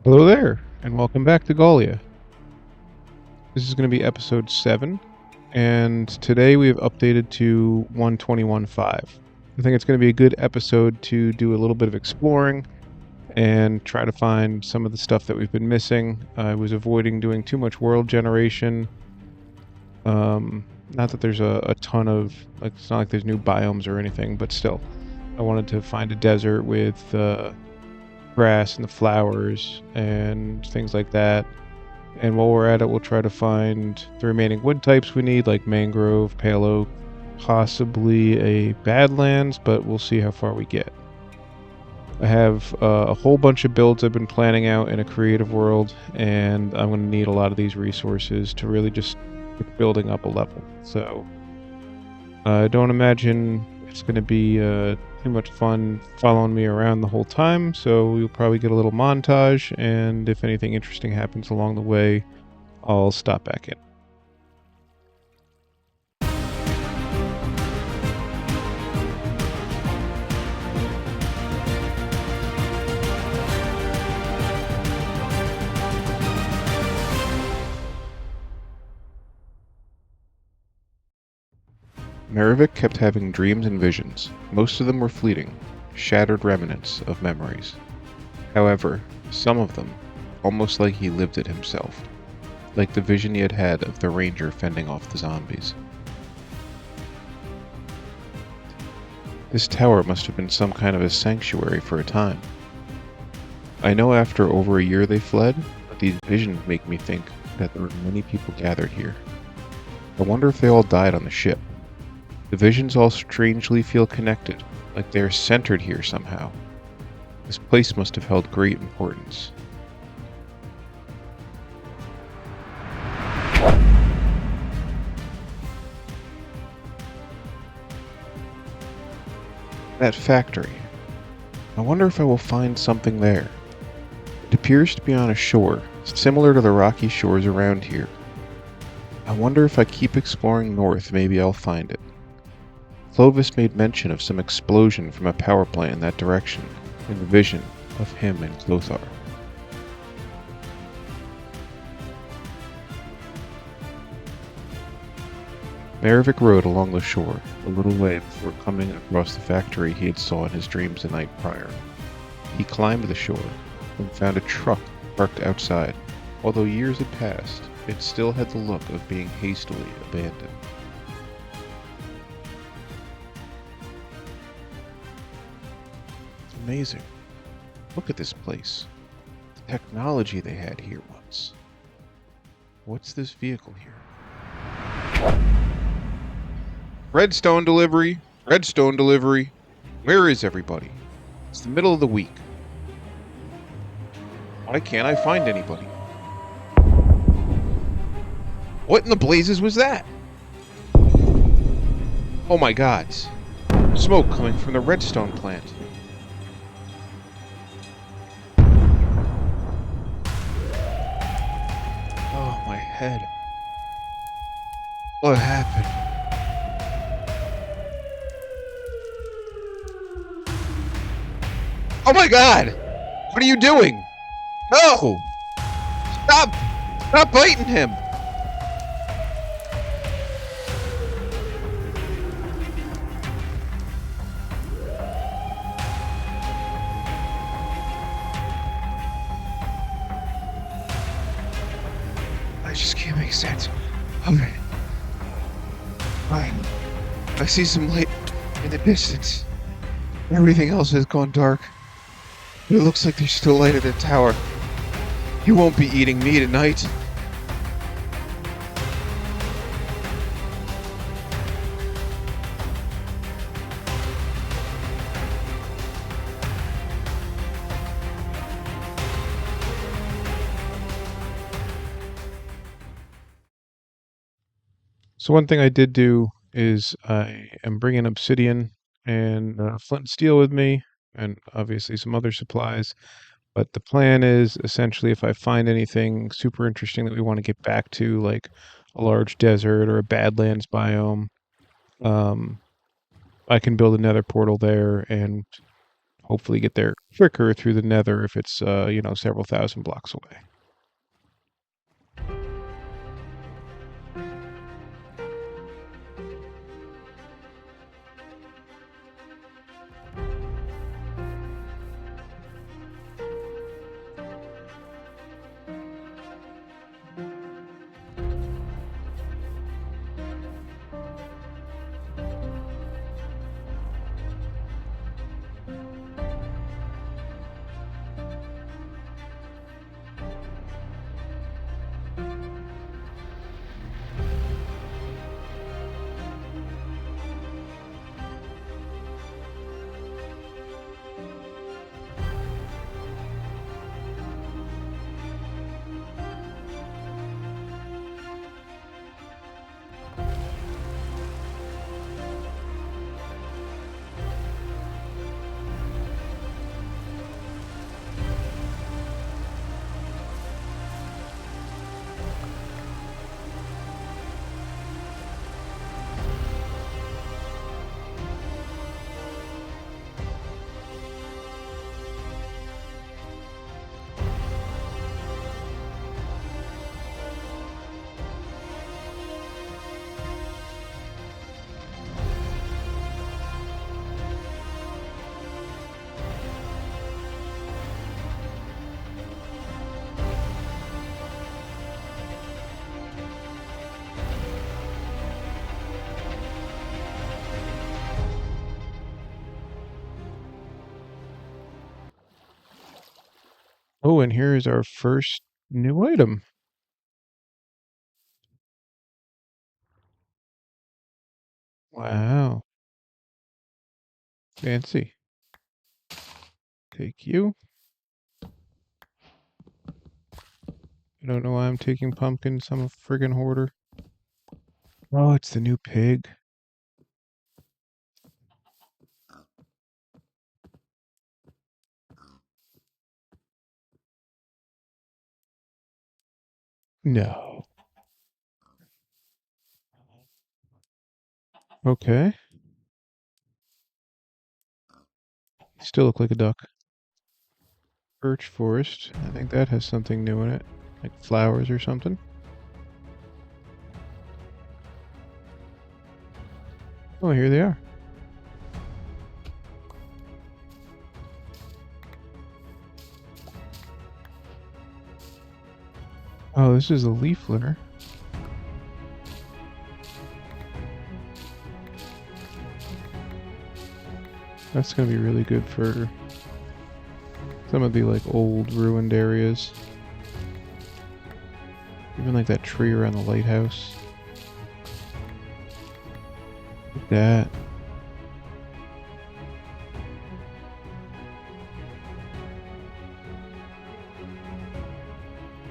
Hello there, and welcome back to Gaulia. This is going to be episode 7, and today we have updated to 121.5. I think it's going to be a good episode to do a little bit of exploring and try to find some of the stuff that we've been missing. I was avoiding doing too much world generation. Not that there's a ton of, like, it's not like there's new biomes or anything, but still, I wanted to find a desert with grass and the flowers and things like that. And while we're at it, we'll try to find the remaining wood types we need, like mangrove, pale oak, possibly a badlands, but we'll see how far we get. I have a whole bunch of builds I've been planning out in a creative world, and I'm going to need a lot of these resources to really just get building up a level. So I don't imagine it's going to be too much fun following me around the whole time, so you'll probably get a little montage, and if anything interesting happens along the way, I'll stop back in. Maravik kept having dreams and visions. Most of them were fleeting, shattered remnants of memories. However, some of them, almost like he lived it himself, like the vision he had had of the ranger fending off the zombies. This tower must have been some kind of a sanctuary for a time. I know after over a year they fled, but these visions make me think that there were many people gathered here. I wonder if they all died on the ship. The visions all strangely feel connected, like they are centered here somehow. This place must have held great importance. That factory. I wonder if I will find something there. It appears to be on a shore, similar to the rocky shores around here. I wonder if I keep exploring north, maybe I'll find it. Clovis made mention of some explosion from a power plant in that direction, in the vision of him and Clothar. Maravik rode along the shore, a little way before coming across the factory he had saw in his dreams the night prior. He climbed the shore, and found a truck parked outside. Although years had passed, it still had the look of being hastily abandoned. Amazing. Look at this place. The technology they had here once. What's this vehicle here? Redstone delivery! Redstone delivery! Where is everybody? It's the middle of the week. Why can't I find anybody? What in the blazes was that? Oh my god. Smoke coming from the redstone plant. Oh, my head. What happened? Oh my god! What are you doing? No! Stop! Stop biting him! I just can't make sense. Okay. Fine. I see some light in the distance. Everything else has gone dark. But it looks like there's still light at the tower. You won't be eating me tonight. So one thing I did do is I am bringing obsidian and flint and steel with me, and obviously some other supplies. But the plan is essentially if I find anything super interesting that we want to get back to, like a large desert or a badlands biome, um, I can build another portal there and hopefully get there quicker through the nether if it's, you know, several thousand blocks away. Oh, and here is our first new item. Wow. Fancy. Take you. I don't know why I'm taking pumpkins. I'm a friggin' hoarder. Oh, it's the new pig. No. Okay. Still look like a duck. Birch forest. I think that has something new in it. Like flowers or something. Oh, here they are. Oh, this is a leaf litter. That's gonna be really good for some of the like old ruined areas. Even like that tree around the lighthouse. Look at that.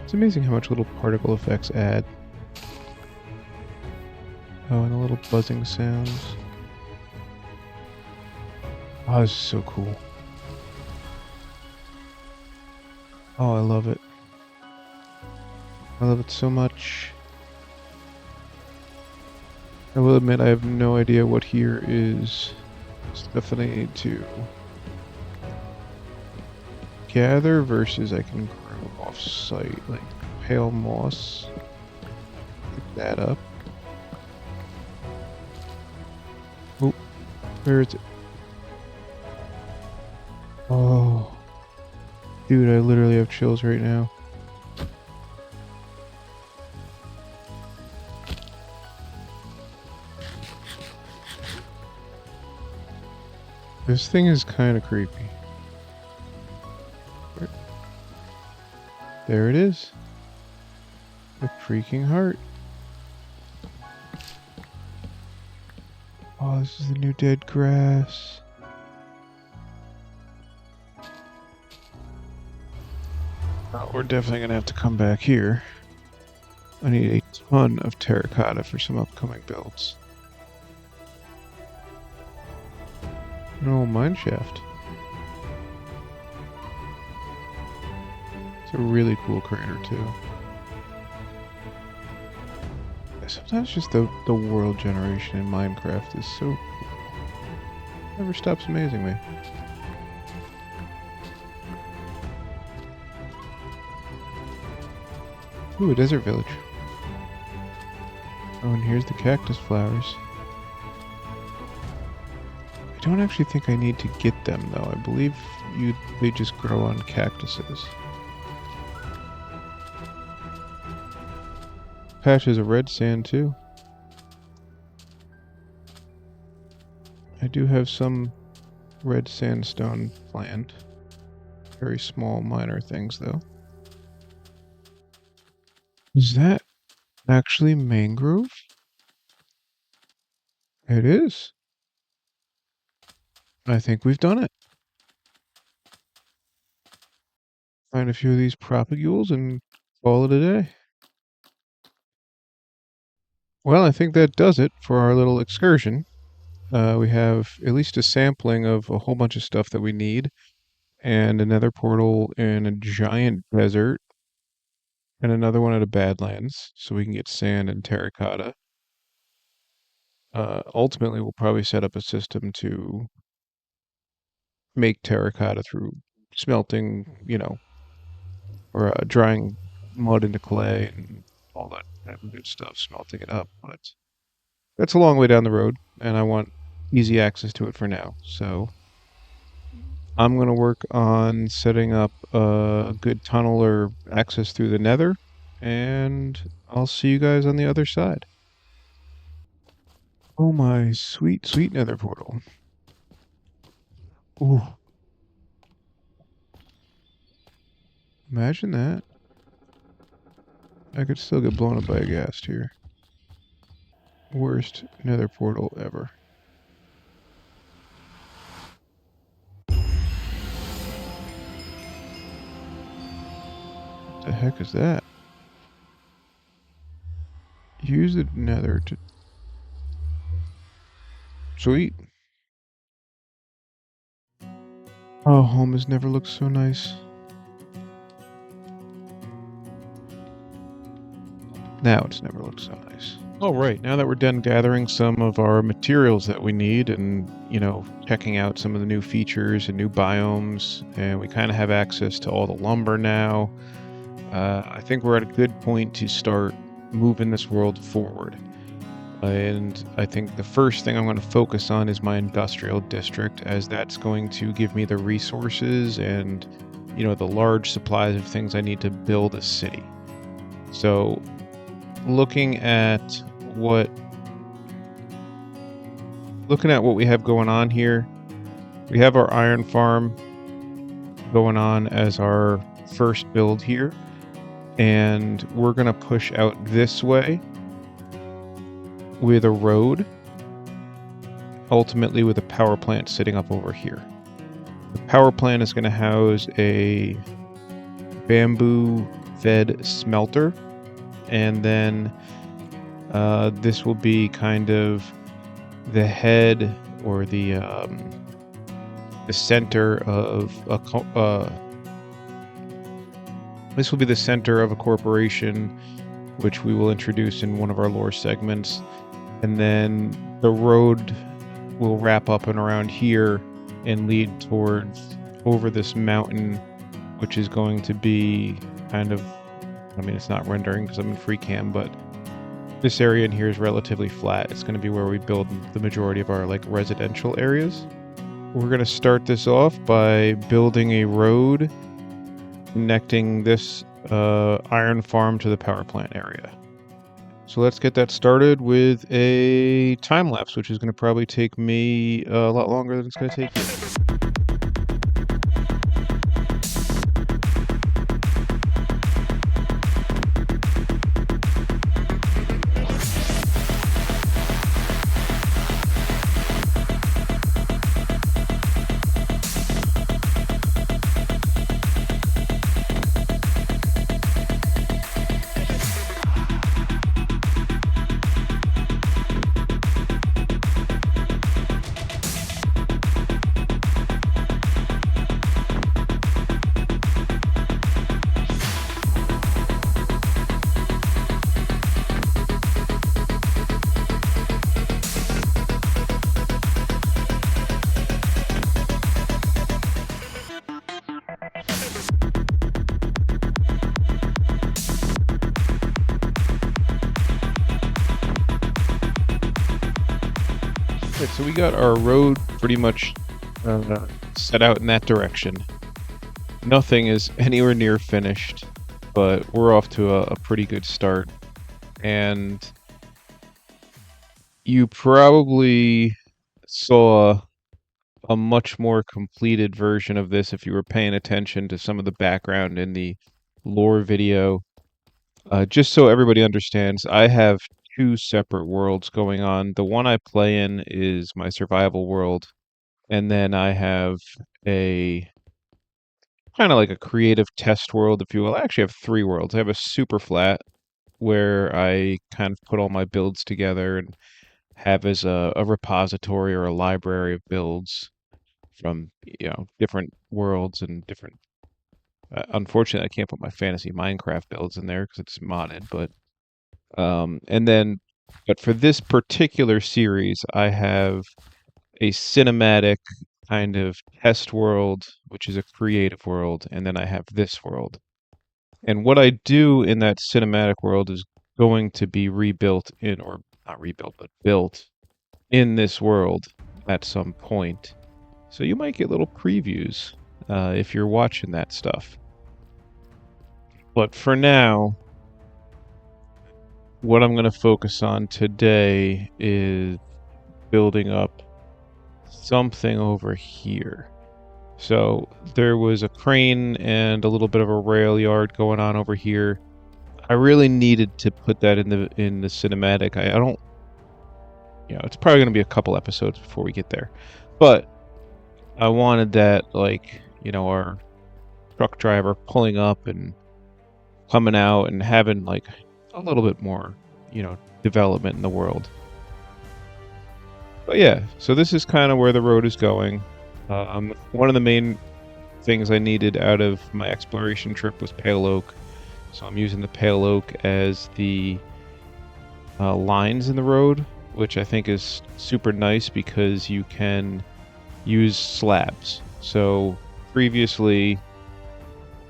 It's amazing how much little particle effects add. Oh, and the little buzzing sounds. Oh, this is so cool. Oh, I love it. I love it so much. I will admit I have no idea what here is stuff that I need to gather versus I can grow off site, like pale moss. Pick that up. Oh, where is it? Oh, dude, I literally have chills right now. This thing is kind of creepy. There it is. The freaking heart. Oh, this is the new dead grass. Oh, we're definitely gonna have to come back here. I need a ton of terracotta for some upcoming builds. No mine shaft. It's a really cool crater too. Sometimes just the world generation in Minecraft is so cool. Never stops amazing me. Ooh, a desert village. Oh, and here's the cactus flowers. I don't actually think I need to get them, though. I believe they just grow on cactuses. Patches of red sand, too. I do have some red sandstone plant. Very small, minor things, though. Is that actually mangrove? It is. I think we've done it. Find a few of these propagules and call it a day. Well, I think that does it for our little excursion. We have at least a sampling of a whole bunch of stuff that we need, and another portal in a giant desert, and another one at a Badlands, so we can get sand and terracotta. Ultimately, we'll probably set up a system to make terracotta through smelting, or drying mud into clay and all that kind of good stuff, smelting it up. But that's a long way down the road, and I want easy access to it for now. So I'm going to work on setting up a good tunnel or access through the nether, and I'll see you guys on the other side. Oh my sweet, sweet nether portal. Ooh. Imagine that. I could still get blown up by a ghast here. Worst nether portal ever. What the heck is that? Use the nether to... Sweet. Oh, home has never looked so nice. Now it's never looked so nice. All right, now that we're done gathering some of our materials that we need and, checking out some of the new features and new biomes, and we kind of have access to all the lumber now, I think we're at a good point to start moving this world forward. And I think the first thing I'm going to focus on is my industrial district, as that's going to give me the resources and, the large supplies of things I need to build a city. So looking at what we have going on here, we have our iron farm going on as our first build here, and we're going to push out this way with a road, ultimately with a power plant sitting up over here. The power plant is going to house a bamboo fed smelter, and then this will be kind of the head or the center of this will be the center of a corporation, which we will introduce in one of our lore segments, and then the road will wrap up and around here and lead towards over this mountain, which is going to be kind of, it's not rendering because I'm in free cam, but this area in here is relatively flat. It's going to be where we build the majority of our residential areas. We're going to start this off by building a road connecting this iron farm to the power plant area. So let's get that started with a time lapse, which is going to probably take me a lot longer than it's going to take you. so we got our road pretty much set out in that direction. Nothing is anywhere near finished, but we're off to a pretty good start. And you probably saw a much more completed version of this if you were paying attention to some of the background in the lore video. Just so everybody understands, I have two separate worlds going on. The one I play in is my survival world, and then I have a kind of like a creative test world, if you will. I actually have three worlds. I have a super flat where I kind of put all my builds together and have as a repository or a library of builds from different worlds and different. Unfortunately, I can't put my fantasy Minecraft builds in there because it's modded. But for this particular series, I have a cinematic kind of test world, which is a creative world, and then I have this world. And what I do in that cinematic world is going to be rebuilt in, or not rebuilt, but built in this world at some point. So you might get little previews if you're watching that stuff. But for now, what I'm going to focus on today is building up something over here. So there was a crane and a little bit of a rail yard going on over here. I really needed to put that in the cinematic. I don't, it's probably going to be a couple episodes before we get there, but I wanted that, our truck driver pulling up and coming out and having like a little bit more, development in the world. But yeah, so this is kind of where the road is going. One of the main things I needed out of my exploration trip was pale oak. So I'm using the pale oak as the lines in the road, which I think is super nice because you can use slabs. So previously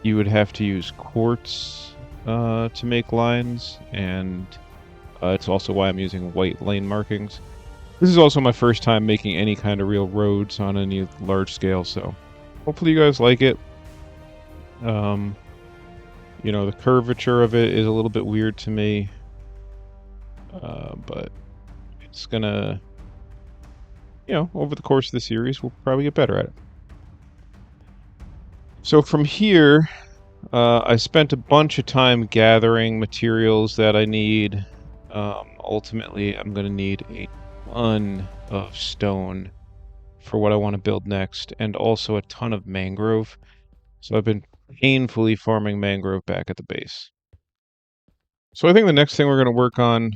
you would have to use quartz to make lines, and it's also why I'm using white lane markings. This is also my first time making any kind of real roads on any large scale, so hopefully you guys like it. The curvature of it is a little bit weird to me, but it's gonna, over the course of the series, we'll probably get better at it. So from here, I spent a bunch of time gathering materials that I need. Ultimately, I'm going to need a ton of stone for what I want to build next, and also a ton of mangrove. So I've been painfully farming mangrove back at the base. So I think the next thing we're going to work on,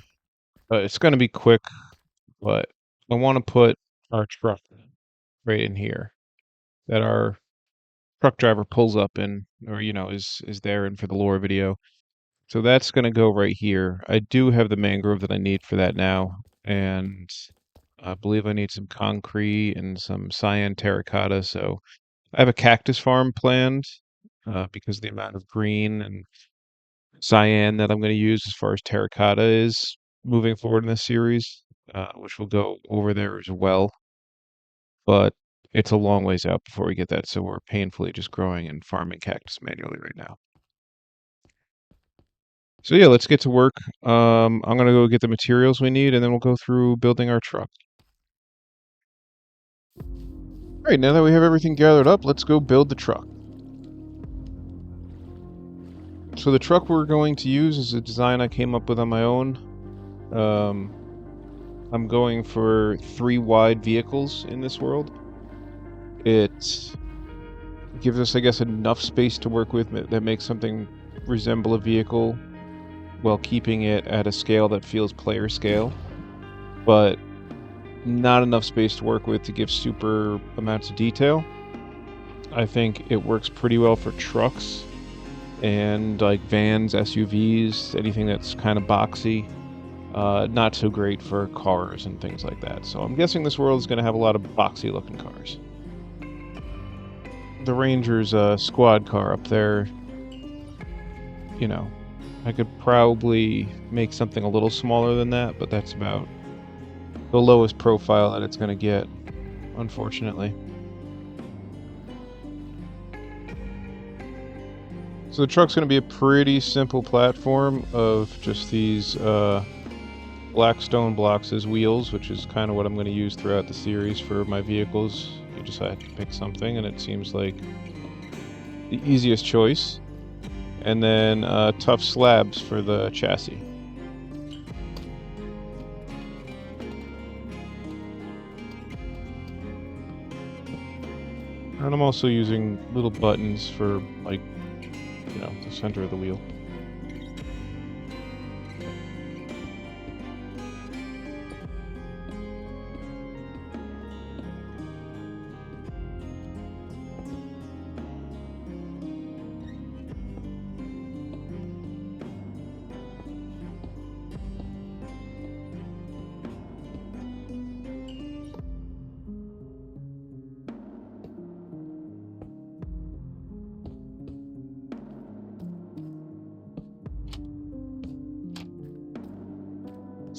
it's going to be quick, but I want to put our truck right in here that our truck driver pulls up in, or is there in for the lore video. So that's going to go right here. I do have the mangrove that I need for that now, and I believe I need some concrete and some cyan terracotta. So I have a cactus farm planned because of the amount of green and cyan that I'm going to use as far as terracotta is moving forward in this series, which will go over there as well. But it's a long ways out before we get that, so we're painfully just growing and farming cactus manually right now. So yeah, let's get to work. I'm gonna go get the materials we need, and then we'll go through building our truck. All right, now that we have everything gathered up, let's go build the truck. So the truck we're going to use is a design I came up with on my own. I'm going for 3 wide vehicles in this world. It gives us, I guess, enough space to work with that makes something resemble a vehicle while keeping it at a scale that feels player scale, but not enough space to work with to give super amounts of detail. I think it works pretty well for trucks and like vans, SUVs, anything that's kind of boxy. Not so great for cars and things like that. So I'm guessing this world is going to have a lot of boxy looking cars. The Ranger's squad car up there, I could probably make something a little smaller than that, but that's about the lowest profile that it's going to get, unfortunately. So the truck's going to be a pretty simple platform of just these black stone blocks as wheels, which is kind of what I'm going to use throughout the series for my vehicles. You decide to pick something, and it seems like the easiest choice. And then tough slabs for the chassis. And I'm also using little buttons for, like, the center of the wheel.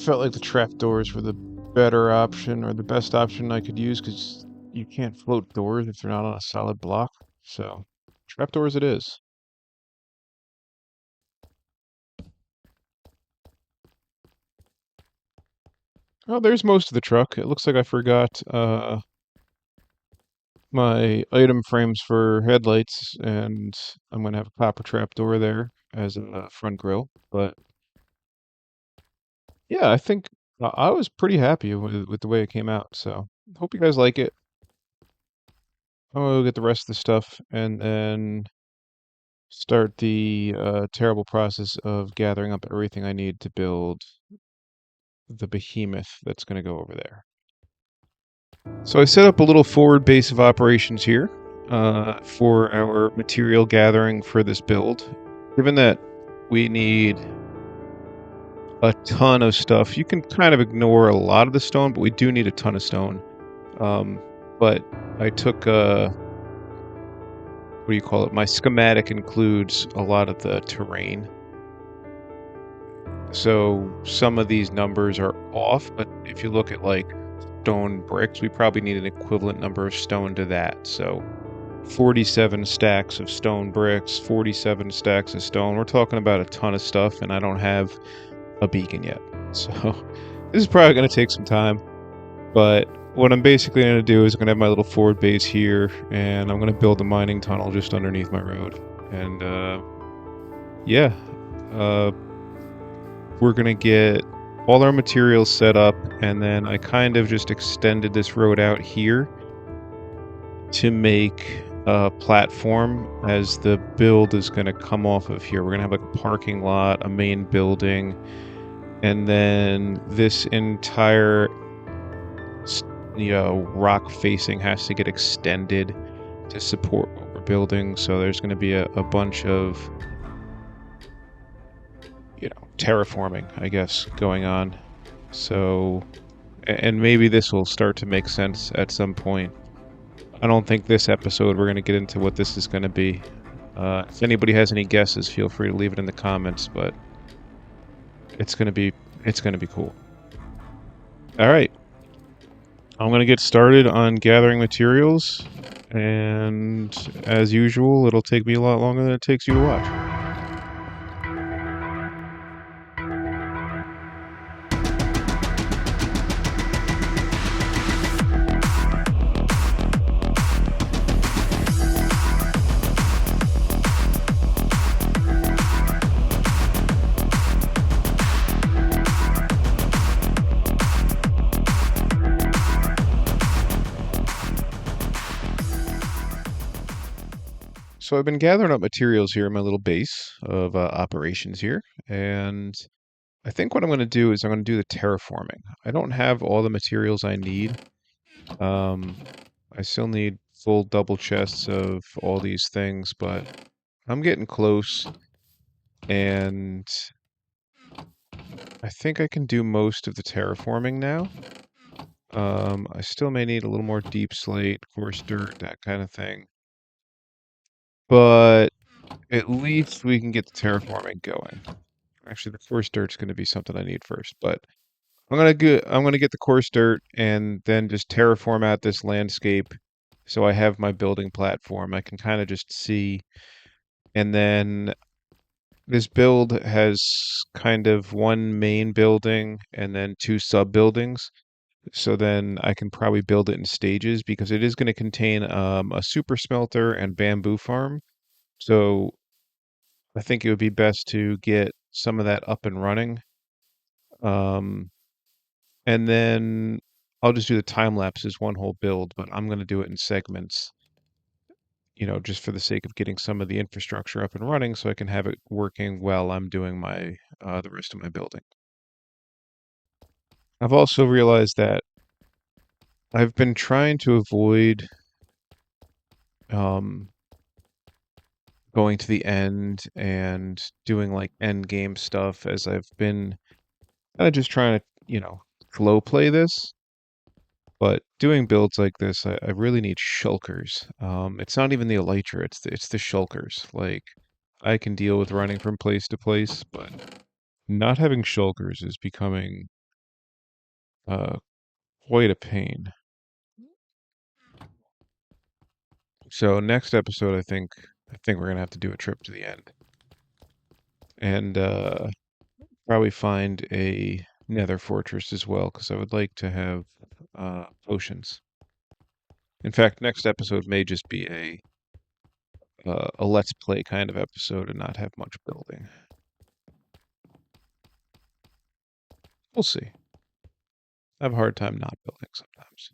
Felt like the trapdoors were the better option, or the best option I could use, because you can't float doors if they're not on a solid block. So, trapdoors it is. Oh, there's most of the truck. It looks like I forgot my item frames for headlights, and I'm gonna have a copper trapdoor there as a front grille. But yeah, I think I was pretty happy with the way it came out. So, hope you guys like it. I'll get the rest of the stuff and then start the terrible process of gathering up everything I need to build the behemoth that's going to go over there. So I set up a little forward base of operations here for our material gathering for this build. Given that we need a ton of stuff, you can kind of ignore a lot of the stone, but we do need a ton of stone. But I took what do you call it? My schematic includes a lot of the terrain. So some of these numbers are off, but if you look at like stone bricks, we probably need an equivalent number of stone to that. So 47 stacks of stone bricks, 47 stacks of stone. We're talking about a ton of stuff, and I don't have a beacon yet. So this is probably going to take some time, but what I'm basically going to do is I'm going to have my little forward base here, and I'm going to build a mining tunnel just underneath my road. And yeah, we're going to get all our materials set up, and then I kind of just extended this road out here to make a platform as the build is going to come off of here. We're going to have like a parking lot, a main building, and then this entire rock facing has to get extended to support what we're building. So there's going to be a bunch of terraforming, I guess, going on. So, and maybe this will start to make sense at some point. I don't think this episode we're going to get into what this is going to be. If anybody has any guesses, feel free to leave it in the comments, but it's going to be cool. All right. I'm going to get started on gathering materials, and as usual, it'll take me a lot longer than it takes you to watch. So I've been gathering up materials here in my little base of operations here, and I think what I'm going to do is I'm going to do the terraforming. I don't have all the materials I need. I still need full double chests of all these things, but I'm getting close, and I think I can do most of the terraforming now. I still may need a little more deep slate, coarse dirt, that kind of thing. But at least we can get the terraforming going. Actually, the coarse dirt's going to be something I need first, but I'm gonna get the coarse dirt and then just terraform out this landscape so I have my building platform. I can kind of just see, and then this build has kind of one main building and then two sub buildings. So then I can probably build it in stages because it is going to contain a super smelter and bamboo farm. So I think it would be best to get some of that up and running. Um, and then I'll just do the time lapse as one whole build, but I'm going to do it in segments, just for the sake of getting some of the infrastructure up and running so I can have it working while I'm doing my the rest of my building. I've also realized that I've been trying to avoid um, going to the end and doing like end game stuff as I've been kind of just trying to, slow play this. But doing builds like this, I really need shulkers. It's not even the elytra, it's the shulkers. Like I can deal with running from place to place, but not having shulkers is becoming uh, quite a pain. So next episode, I think we're gonna have to do a trip to the end and probably find a nether fortress as well, because I would like to have potions. In fact, next episode may just be a let's play kind of episode and not have much building. We'll see. I have a hard time not building sometimes.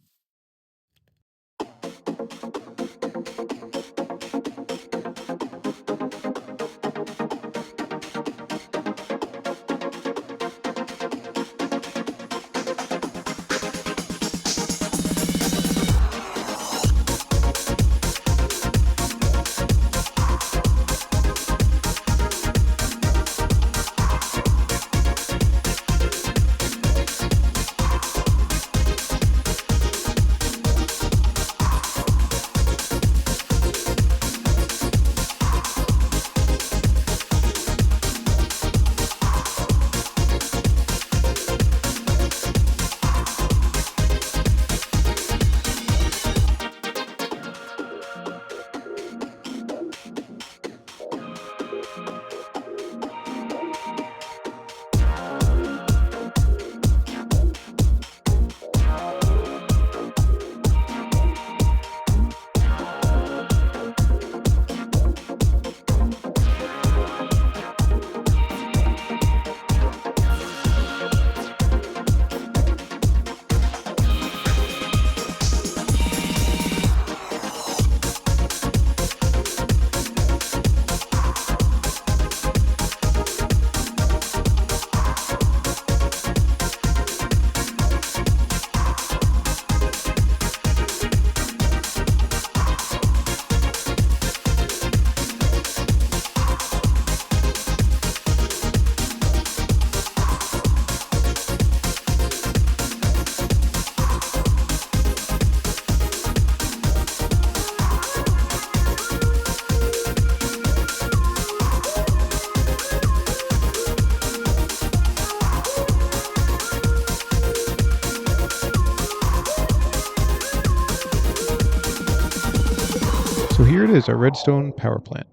So here it is, our Redstone power plant.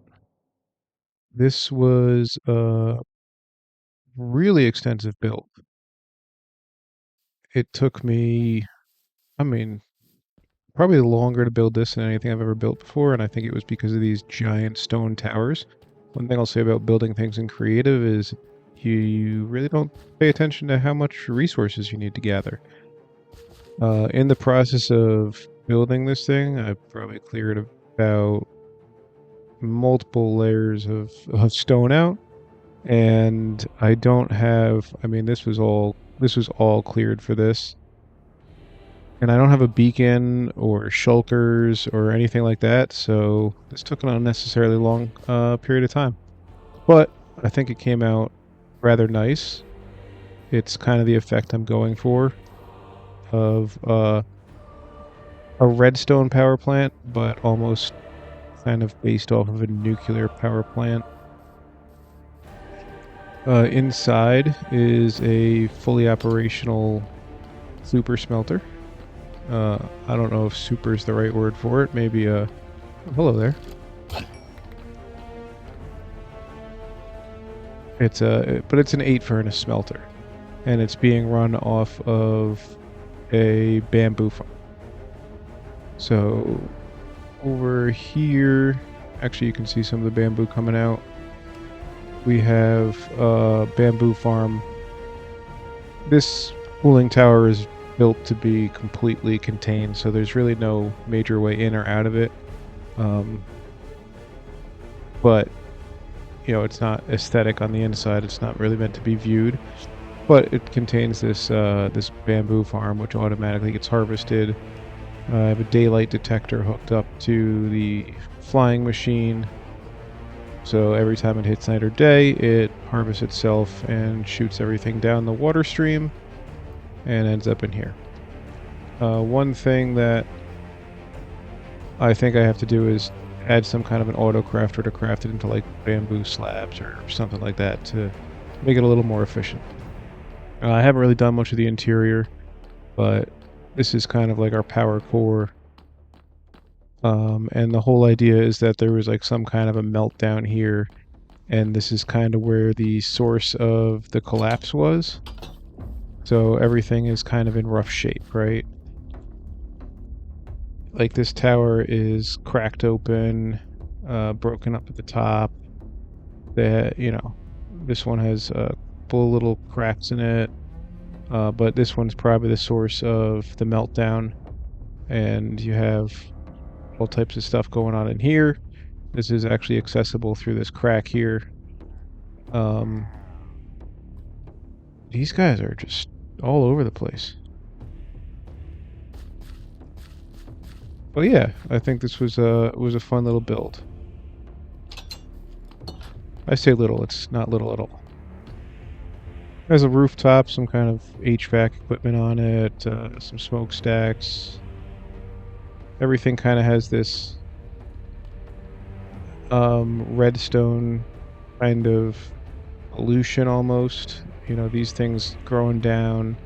This was a really extensive build. It took me, I mean, probably longer to build this than anything I've ever built before, and I think it was because of these giant stone towers. One thing I'll say about building things in creative is you really don't pay attention to how much resources you need to gather. In the process of building this thing, I probably cleared about multiple layers of stone out, and I don't have, I mean, this was all cleared for this. And I don't have a beacon or shulkers or anything like that, so this took an unnecessarily long period of time. But I think it came out rather nice. It's kind of the effect I'm going for of a redstone power plant, but almost kind of based off of a nuclear power plant. Inside is a fully operational super smelter. I don't know if super is the right word for it. Maybe oh, hello there. But it's an 8 furnace smelter, and it's being run off of a bamboo farm. So over here, actually you can see some of the bamboo coming out. We have a bamboo farm. This cooling tower is built to be completely contained, so there's really no major way in or out of it. But you know, it's not aesthetic on the inside. It's not really meant to be viewed, but it contains this this bamboo farm, which automatically gets harvested. I have a daylight detector hooked up to the flying machine, so every time it hits night or day, it harvests itself and shoots everything down the water stream and ends up in here. One thing that I think I have to do is add some kind of an auto crafter to craft it into like bamboo slabs or something like that to make it a little more efficient. I haven't really done much of the interior, but this is kind of like our power core. And the whole idea is that there was like some kind of a meltdown here, and this is kind of where the source of the collapse was. So everything is kind of in rough shape, right? Like this tower is cracked open, broken up at the top. You know, this one has full little cracks in it, but this one's probably the source of the meltdown. And you have all types of stuff going on in here. This is actually accessible through this crack here. These guys are just all over the place. But yeah, I think this was a fun little build. I say little, it's not little at all. There's a rooftop, some kind of HVAC equipment on it, some smokestacks. Everything kind of has this redstone kind of pollution almost. You know, these things growing down,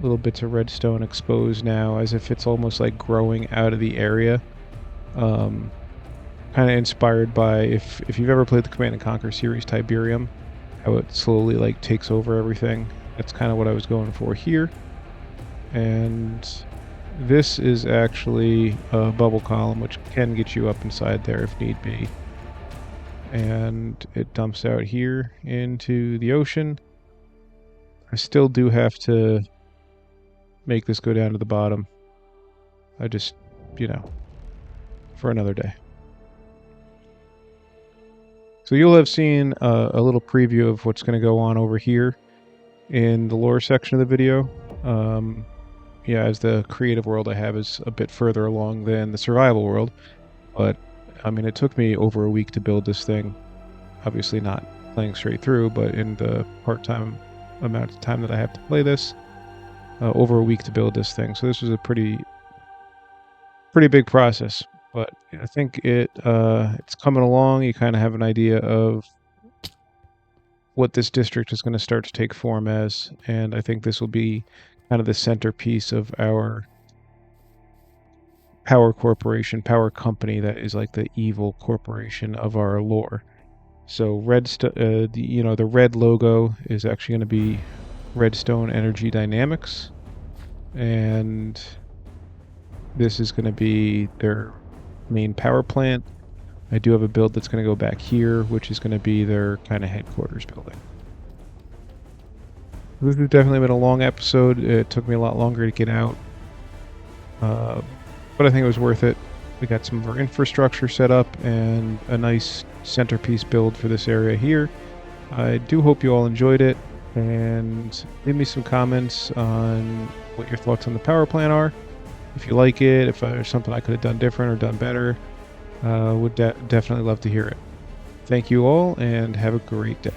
little bits of redstone exposed now, as if it's almost like growing out of the area. Kind of inspired by if you've ever played the Command and Conquer series Tiberium, how it slowly like takes over everything. That's kind of what I was going for here. And this is actually a bubble column, which can get you up inside there if need be. And it dumps out here into the ocean. I still do have to make this go down to the bottom. I just, you know, for another day. So you'll have seen a little preview of what's going to go on over here in the lore section of the video. Yeah, as the creative world I have is a bit further along than the survival world, but I mean, it took me over a week to build this thing. Obviously not playing straight through, but in the part-time amount of time that I have to play this, over a week to build this thing. So this was a pretty big process, but I think it's coming along. You kind of have an idea of what this district is going to start to take form as, and I think this will be kind of the centerpiece of our power company that is like the evil corporation of our lore. So the red logo is actually going to be Redstone Energy Dynamics, and this is going to be their main power plant. I do have a build that's going to go back here, which is going to be their kind of headquarters building. This has definitely been a long episode. It took me a lot longer to get out, but I think it was worth it. We got some of our infrastructure set up and a nice centerpiece build for this area here. I do hope you all enjoyed it, and leave me some comments on what your thoughts on the power plant are. If you like it, if there's something I could have done different or done better, would definitely love to hear it. Thank you all, and have a great day.